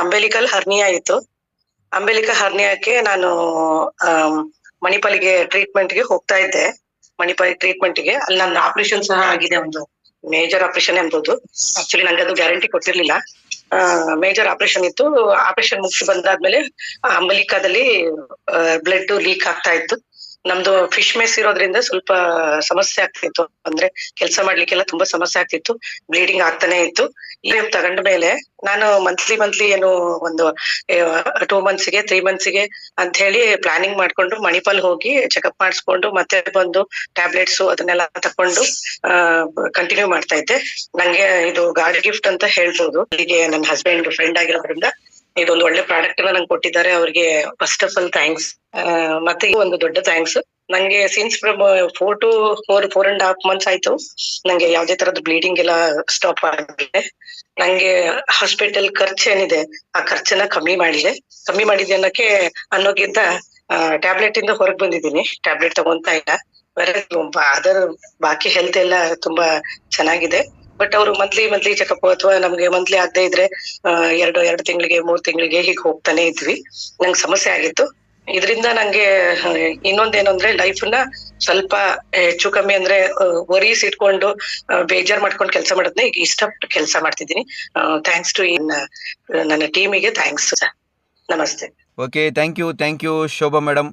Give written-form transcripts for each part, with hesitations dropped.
ಅಂಬೆಲಿಕಲ್ hernia ಇತ್ತು. ಅಂಬೆಲಿಕಲ್ ಹರ್ನಿಯಾಕ್ಕೆ ನಾನು ಮಣಿಪಾಲಿಗೆ ಟ್ರೀಟ್ಮೆಂಟ್ಗೆ ಹೋಗ್ತಾ ಇದ್ದೆ. ಮಣಿಪಾಲ್ ಟ್ರೀಟ್ಮೆಂಟ್ಗೆ ಅಲ್ಲಿ ನನ್ನ ಆಪರೇಷನ್ ಸಹ ಆಗಿದೆ, ಒಂದು ಮೇಜರ್ ಆಪರೇಷನ್ ಅನ್ಬೋದು. ಆಕ್ಚುಲಿ ನಂಗೆ ಅದು ಗ್ಯಾರಂಟಿ ಕೊಟ್ಟಿರ್ಲಿಲ್ಲ. ಮೇಜರ್ ಆಪರೇಷನ್ ಇತ್ತು. ಆಪರೇಷನ್ ಮುಗಿಸಿ ಬಂದಾದ್ಮೇಲೆ ಅಂಬಲಿಕಾದಲ್ಲಿ ಬ್ಲಡ್ ಲೀಕ್ ಆಗ್ತಾ ಇತ್ತು. ನಮ್ದು ಫಿಶ್ ಮೆಸ್ ಇರೋದ್ರಿಂದ ಸ್ವಲ್ಪ ಸಮಸ್ಯೆ ಆಗ್ತಿತ್ತು, ಅಂದ್ರೆ ಕೆಲಸ ಮಾಡ್ಲಿಕ್ಕೆಲ್ಲ ತುಂಬಾ ಸಮಸ್ಯೆ ಆಗ್ತಿತ್ತು. ಬ್ಲೀಡಿಂಗ್ ಆಗ್ತಾನೆ ಇತ್ತು. ಲೀವ್ ತಗೊಂಡ ಮೇಲೆ ನಾನು ಮಂತ್ಲಿ ಏನು ಒಂದು 2 ಮಂತ್ಸ್ಗೆ 3 ಮಂತ್ಸ್ಗೆ ಅಂತ ಹೇಳಿ ಪ್ಲಾನಿಂಗ್ ಮಾಡ್ಕೊಂಡು ಮಣಿಪಾಲ್ ಹೋಗಿ ಚೆಕಪ್ ಮಾಡಿಸ್ಕೊಂಡು ಮತ್ತೆ ಬಂದು ಟ್ಯಾಬ್ಲೆಟ್ಸ್ ಅದನ್ನೆಲ್ಲ ತಕೊಂಡು ಕಂಟಿನ್ಯೂ ಮಾಡ್ತಾ ಇದ್ದೆ. ನಂಗೆ ಇದು ಗಾಡ್ ಗಿಫ್ಟ್ ಅಂತ ಹೇಳ್ಬೋದು. ಹೀಗೆ ನನ್ನ ಹಸ್ಬೆಂಡ್ ಫ್ರೆಂಡ್ ಆಗಿರೋದ್ರಿಂದ ಇದೊಂದು ಒಳ್ಳೆ ಪ್ರಾಡಕ್ಟ್ ನಂಗೆ ಕೊಟ್ಟಿದ್ದಾರೆ. ಅವ್ರಿಗೆ ಫಸ್ಟ್ ಆಫ್ ಆಲ್ ಥ್ಯಾಂಕ್ಸ್. ಮತ್ತೆ ಒಂದು ದೊಡ್ಡ ಥ್ಯಾಂಕ್ಸ್. ನಂಗೆ ಸಿನ್ಸ್ ಫ್ರಮ್ 4.5 months ಆಯ್ತು ನಂಗೆ ಯಾವ್ದೇ ತರದ್ ಬ್ಲೀಡಿಂಗ್ ಎಲ್ಲ ಸ್ಟಾಪ್ ಆಗಿದೆ. ನಂಗೆ ಹಾಸ್ಪಿಟಲ್ ಖರ್ಚು ಏನಿದೆ ಆ ಖರ್ಚನ್ನ ಕಮ್ಮಿ ಮಾಡಿದೆ ಅನ್ನೋಕ್ಕಿಂತ ಟ್ಯಾಬ್ಲೆಟ್ ಇಂದ ಹೊರಗೆ ಬಂದಿದ್ದೀನಿ. ಟ್ಯಾಬ್ಲೆಟ್ ತಗೊಂತಾ ಇಲ್ಲ. ಬೇರೆ ಅದರ್ ಬಾಕಿ ಹೆಲ್ತ್ ಎಲ್ಲ ತುಂಬಾ ಚೆನ್ನಾಗಿದೆ. ಬಟ್ ಅವರು ಮಂತ್ಲಿ ಚೆಕಪ್ ಅಥವಾ ನಮ್ಗೆ ಮಂತ್ಲಿ ಆಗದೆ ಇದ್ರೆ 2 ತಿಂಗಳಿಗೆ 3 ತಿಂಗಳಿಗೆ ಹೀಗೆ ಹೋಗ್ತಾನೆ ಇದ್ವಿ. ನಂಗೆ ಸಮಸ್ಯೆ ಆಗಿತ್ತು. ಇದರಿಂದ ನಂಗೆ ಇನ್ನೊಂದೇನಂದ್ರೆ ಲೈಫ್ ನ ಸ್ವಲ್ಪ ಹೆಚ್ಚು ಕಮ್ಮಿ ಅಂದ್ರೆ ವರೀಸ್ ಇಟ್ಕೊಂಡು ಬೇಜಾರ್ ಮಾಡ್ಕೊಂಡು ಕೆಲಸ ಮಾಡೋದನ್ನ ಈಗ ಇಷ್ಟಪಟ್ಟು ಕೆಲಸ ಮಾಡ್ತಿದ್ದೀನಿ. ಥ್ಯಾಂಕ್ಸ್ ಟು ನನ್ನ ಟೀಮಿಗೆ ಥ್ಯಾಂಕ್ಸ್. ನಮಸ್ತೆ. Okay, thank you Shobha madam.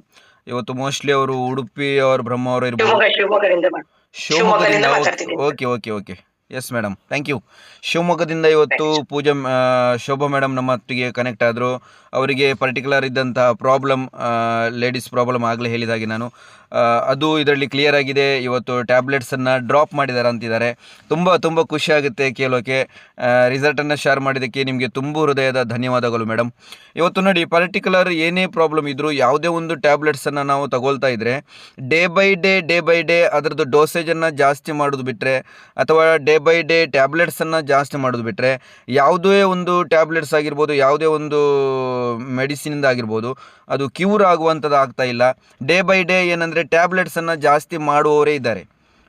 ಇವತ್ತು ಮೋಸ್ಟ್ಲಿ ಅವರು ಉಡುಪಿ ಅವ್ರ ಬ್ರಹ್ಮ ಅವರು ಇರ್ಬೋದು. ಶಿವಮೊಗ್ಗದಿಂದ. Okay yes madam, thank you. ಶಿವಮೊಗ್ಗದಿಂದ ಇವತ್ತು ಪೂಜಾ ಶೋಭಾ ಮೇಡಮ್ ನಮ್ಮ ಒಟ್ಟಿಗೆ ಕನೆಕ್ಟ್ ಆದರು. ಅವರಿಗೆ ಪರ್ಟಿಕ್ಯುಲರ್ ಇದ್ದಂಥ ಪ್ರಾಬ್ಲಮ್, ಲೇಡೀಸ್ ಪ್ರಾಬ್ಲಮ್ ಆಗಲೇ ಹೇಳಿದಾಗೆ ನಾನು ಅದು ಇದರಲ್ಲಿ ಕ್ಲಿಯರ್ ಆಗಿದೆ. ಇವತ್ತು ಟ್ಯಾಬ್ಲೆಟ್ಸನ್ನು ಡ್ರಾಪ್ ಮಾಡಿದ್ದಾರೆ ಅಂತಿದ್ದಾರೆ. ತುಂಬ ಖುಷಿಯಾಗುತ್ತೆ ಕೇಳೋಕ್ಕೆ. ರಿಸಲ್ಟನ್ನು ಶೇರ್ ಮಾಡಿದ್ದಕ್ಕೆ ನಿಮಗೆ ತುಂಬ ಹೃದಯದ ಧನ್ಯವಾದಗಳು ಮೇಡಮ್. ಇವತ್ತು ನೋಡಿ, ಪರ್ಟಿಕ್ಯುಲರ್ ಏನೇ ಪ್ರಾಬ್ಲಮ್ ಇದ್ದರೂ ಯಾವುದೇ ಒಂದು ಟ್ಯಾಬ್ಲೆಟ್ಸನ್ನು ನಾವು ತಗೊಳ್ತಾ ಇದ್ದರೆ ಡೇ ಬೈ ಡೇ ಅದರದ್ದು ಡೋಸೇಜನ್ನು ಜಾಸ್ತಿ ಮಾಡೋದು ಬಿಟ್ಟರೆ ಅಥವಾ ಡೇ ಬೈ ಡೇ ಟ್ಯಾಬ್ಲೆಟ್ಸನ್ನು ಜಾಸ್ತಿ ಮಾಡೋದು ಬಿಟ್ಟರೆ ಯಾವುದೇ ಒಂದು ಟ್ಯಾಬ್ಲೆಟ್ಸ್ ಆಗಿರ್ಬೋದು, ಯಾವುದೇ ಒಂದು ಮೆಡಿಸಿನಿಂದ ಆಗಿರ್ಬೋದು, ಅದು ಕ್ಯೂರ್ ಆಗುವಂಥದ್ದು ಆಗ್ತಾ ಇಲ್ಲ. ಡೇ ಬೈ ಡೇ ಏನಂದರೆ ಟ್ಯಾಬ್ಲೆಟ್ಸನ್ನು ಜಾಸ್ತಿ ಮಾಡುವವರೇ ಇದ್ದಾರೆ.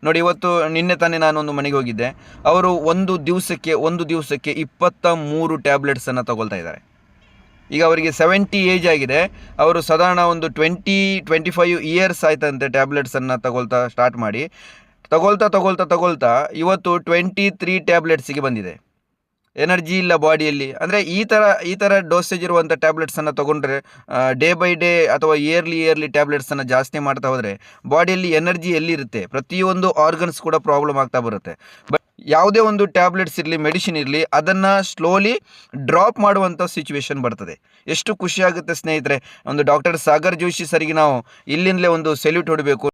ನೋಡಿ, ಇವತ್ತು ನಿನ್ನೆ ತಾನೇ ನಾನೊಂದು ಮನೆಗೆ ಹೋಗಿದ್ದೆ. ಅವರು ಒಂದು ದಿವಸಕ್ಕೆ 23 ಟ್ಯಾಬ್ಲೆಟ್ಸನ್ನು ತಗೊಳ್ತಾ ಇದ್ದಾರೆ. ಈಗ ಅವರಿಗೆ 70 ಏಜ್ ಆಗಿದೆ. ಅವರು ಸಾಧಾರಣ ಒಂದು 20-25 ಇಯರ್ಸ್ ಆಯ್ತಂತೆ ಟ್ಯಾಬ್ಲೆಟ್ಸನ್ನು ತಗೊಳ್ತಾ ಸ್ಟಾರ್ಟ್ ಮಾಡಿ. ತಗೊಳ್ತಾ ಇವತ್ತು 23 ಟ್ಯಾಬ್ಲೆಟ್ಸಿಗೆ ಬಂದಿದೆ. ಎನರ್ಜಿ ಇಲ್ಲ ಬಾಡಿಯಲ್ಲಿ. ಅಂದರೆ ಈ ಥರ ಡೋಸೇಜ್ ಇರುವಂಥ ಟ್ಯಾಬ್ಲೆಟ್ಸನ್ನು ತೊಗೊಂಡ್ರೆ ಡೇ ಬೈ ಡೇ ಅಥವಾ ಇಯರ್ಲಿ ಟ್ಯಾಬ್ಲೆಟ್ಸನ್ನು ಜಾಸ್ತಿ ಮಾಡ್ತಾ ಹೋದರೆ ಬಾಡಿಯಲ್ಲಿ ಎನರ್ಜಿ ಎಲ್ಲಿರುತ್ತೆ, ಪ್ರತಿಯೊಂದು ಆರ್ಗನ್ಸ್ ಕೂಡ ಪ್ರಾಬ್ಲಮ್ ಆಗ್ತಾ ಬರುತ್ತೆ. ಬಟ್ ಯಾವುದೇ ಒಂದು ಟ್ಯಾಬ್ಲೆಟ್ಸ್ ಇರಲಿ, ಮೆಡಿಸಿನ್ ಇರಲಿ, ಅದನ್ನು ಸ್ಲೋಲಿ ಡ್ರಾಪ್ ಮಾಡುವಂಥ ಸಿಚುವೇಶನ್ ಬರ್ತದೆ. ಎಷ್ಟು ಖುಷಿಯಾಗುತ್ತೆ ಸ್ನೇಹಿತರೆ. ಒಂದು ಡಾಕ್ಟರ್ ಸಾಗರ್ ಜೋಶಿ ಸರಿಗೆ ನಾವು ಇಲ್ಲಿಂದಲೇ ಒಂದು ಸೆಲ್ಯೂಟ್ ಹೊಡಬೇಕು.